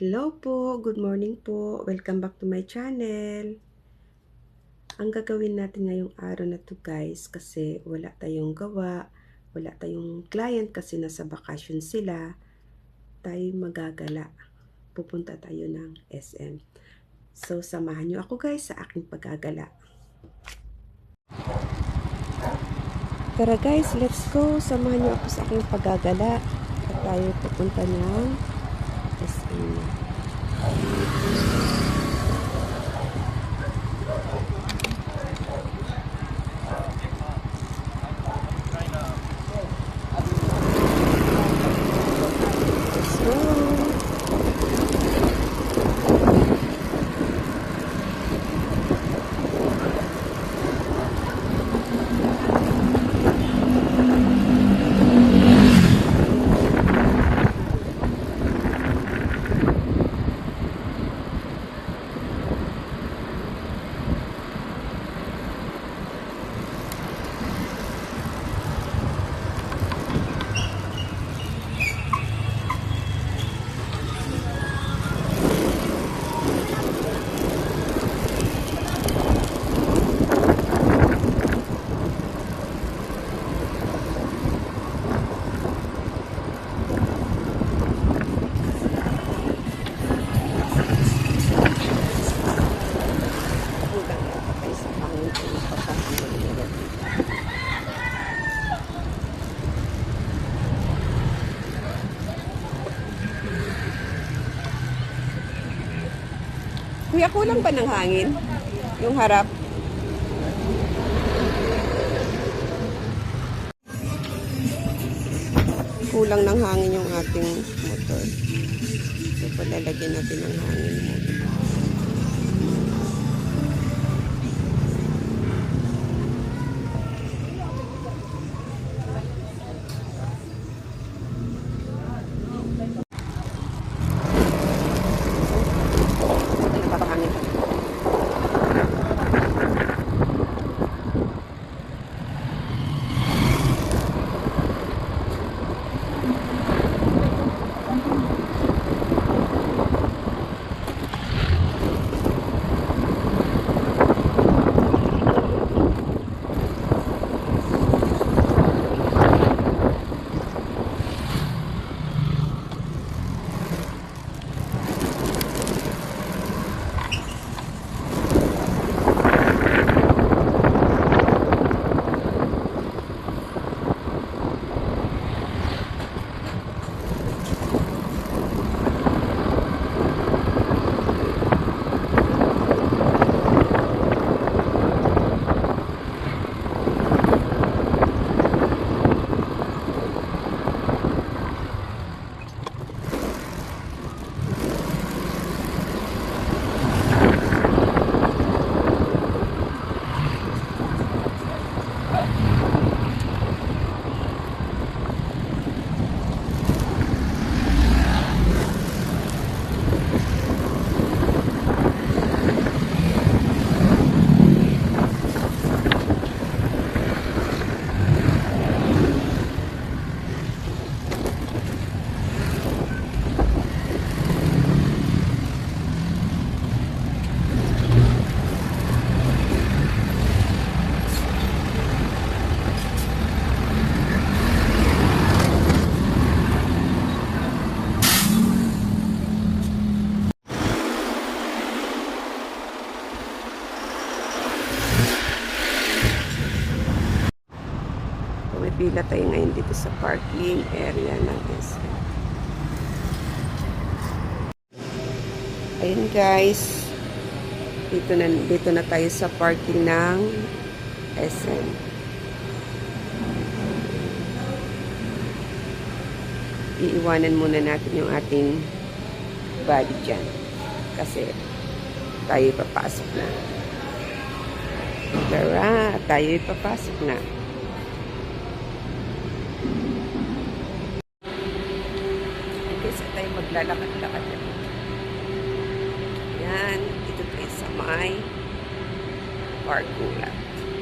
Hello po, good morning po. Welcome back to my channel. Ang gagawin natin ngayong araw na to guys, kasi wala tayong gawa, wala tayong client kasi nasa bakasyon sila, tayo magagala. Pupunta tayo ng SM. So, samahan nyo ako guys sa aking paggagala. Tara guys, let's go. Samahan nyo ako sa aking paggagala. At tayo pupunta ng SM. Kuya, kulang ba ng hangin? Yung harap? Kulang ng hangin yung ating motor. So, palalagyan natin ng hangin muna. Pila tayo ngayon dito sa parking area ng SM. Ayun guys, dito na tayo sa parking ng SM. Iiwanan muna natin yung ating body dyan kasi tayo papasok na. Tara, tayo papasok na. Tayo maglalakad-lakad na. Yan, dito tayo sa may parking lot.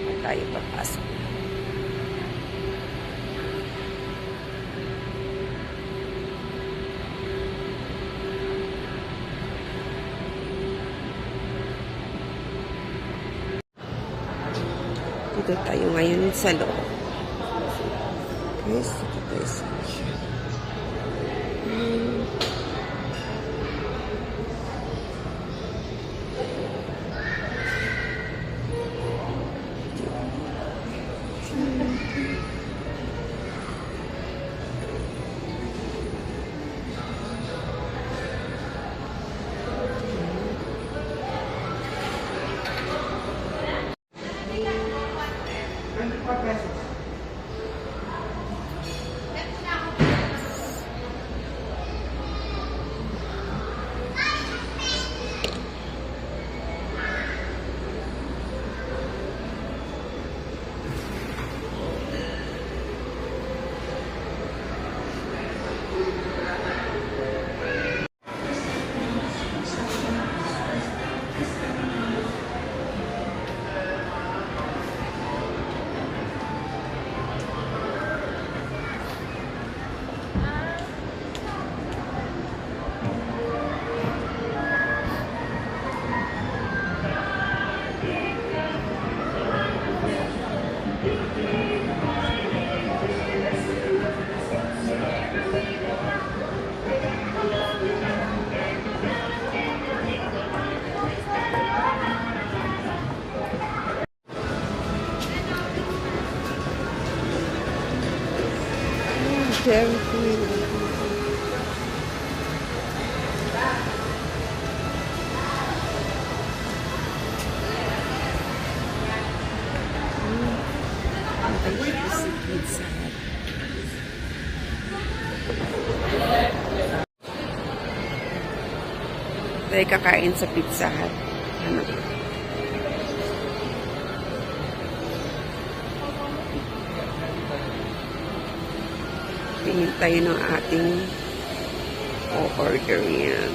At tayo papasok. Nandito tayo ngayon sa loob. Yes, ito guys. Pizza Hut. Tayo kakain sa Pizza Hut. Ano? Tingin tayo ng ating o-order yan.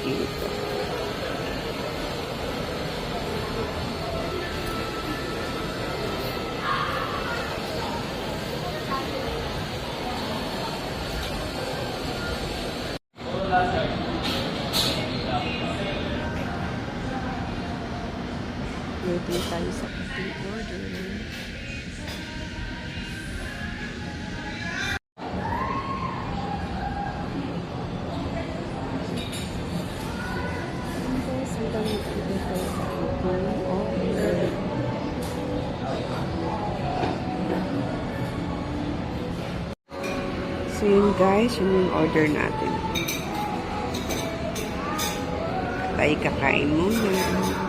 Dito. Waiting tayo sa ating order. So yun guys, yun yung order natin. Tayo kakain muna.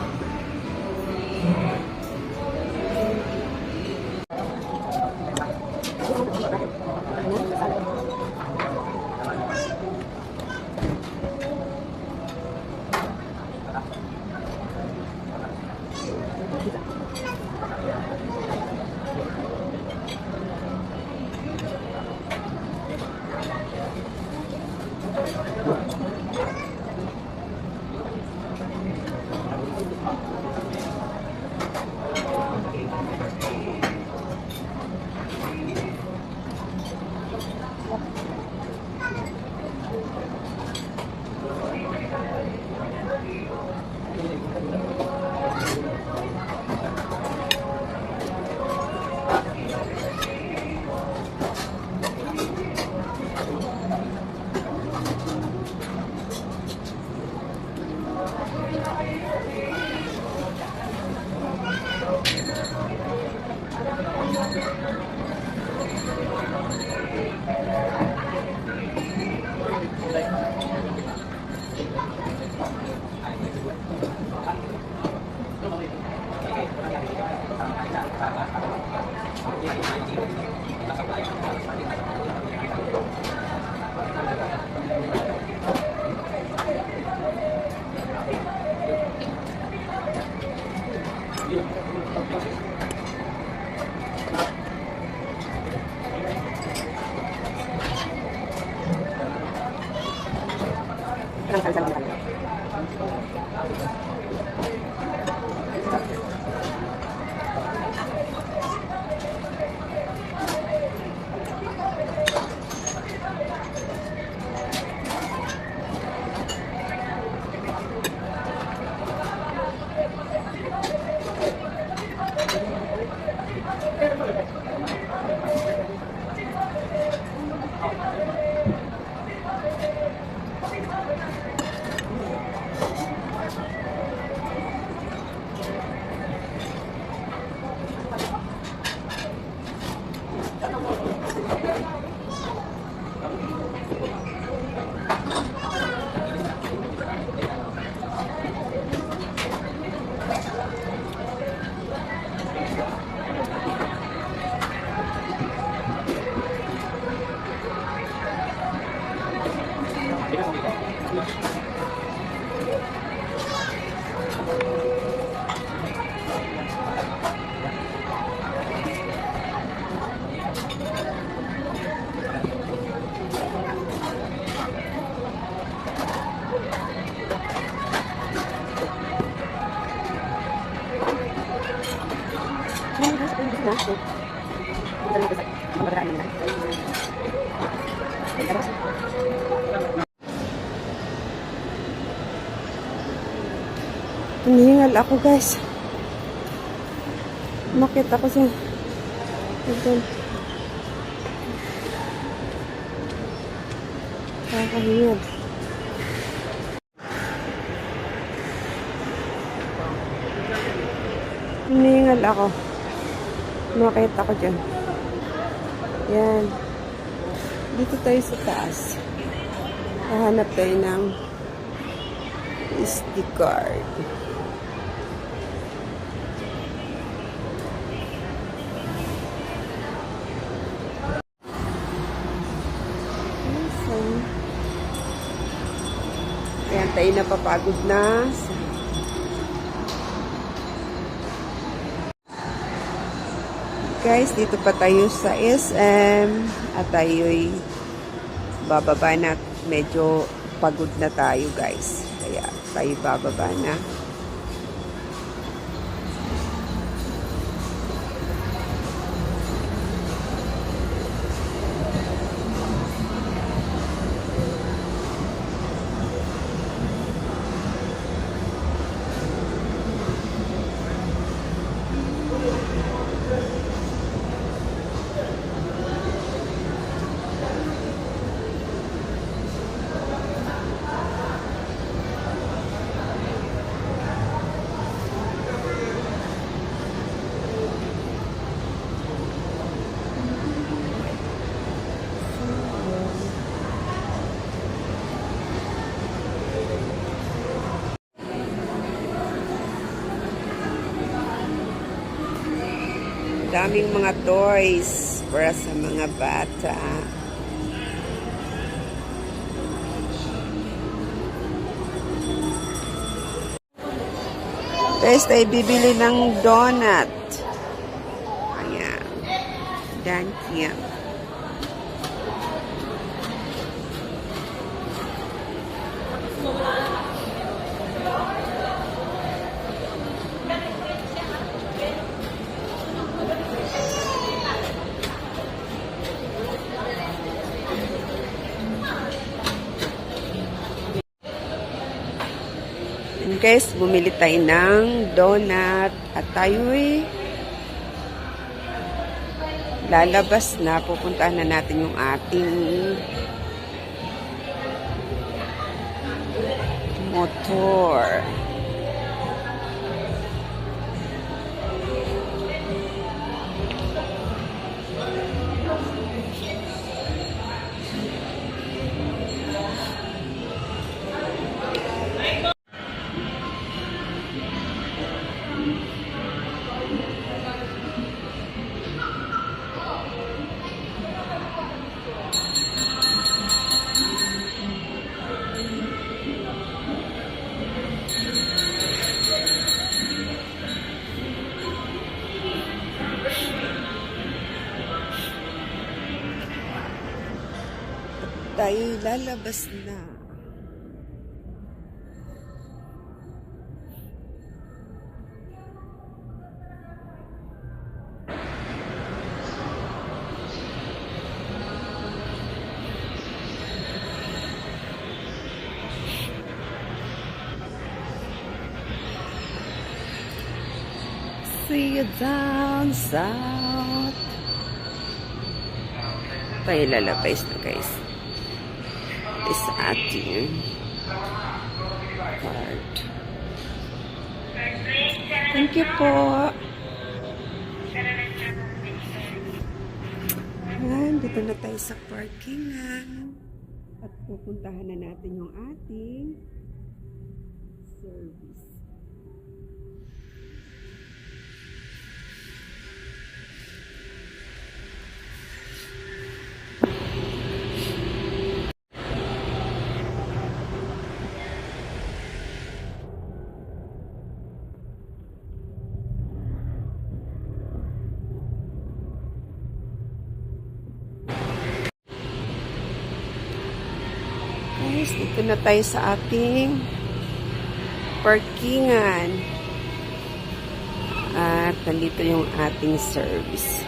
Hinihingal ako guys. Umakit ako sa ito. Nakakahingal. Hinihingal ako. Umakit ako dyan. Yan. Dito tayo sa taas. Hahanap tayo ng SD card. Ayan, tayo napapagod na. Guys, dito pa tayo sa SM at tayo'y bababa na. Medyo pagod na tayo guys. Kaya tayo bababa na. Daming mga toys para sa mga bata. Guys, tayo bibili ng donut. Ayan. Dankian. Guys, bumili tayo ng donut at tayo'y lalabas na. Pupuntahan na natin yung ating motor. Tayo lalabas na. See you down south. Tayo lalabas na guys. Is ating card. Thank you po. Ayan, dito na tayo sa parkingan. At pupuntahan na natin yung ating service. Dito na tayo sa ating parkingan. At nandito yung ating service.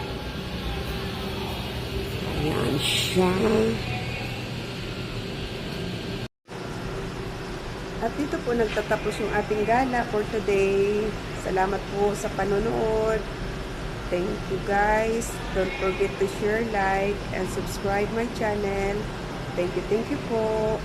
Ayan siya. At dito po nagtatapos yung ating gala for today. Salamat po sa panonood. Thank you guys. Don't forget to share, like, and subscribe my channel. Thank you po.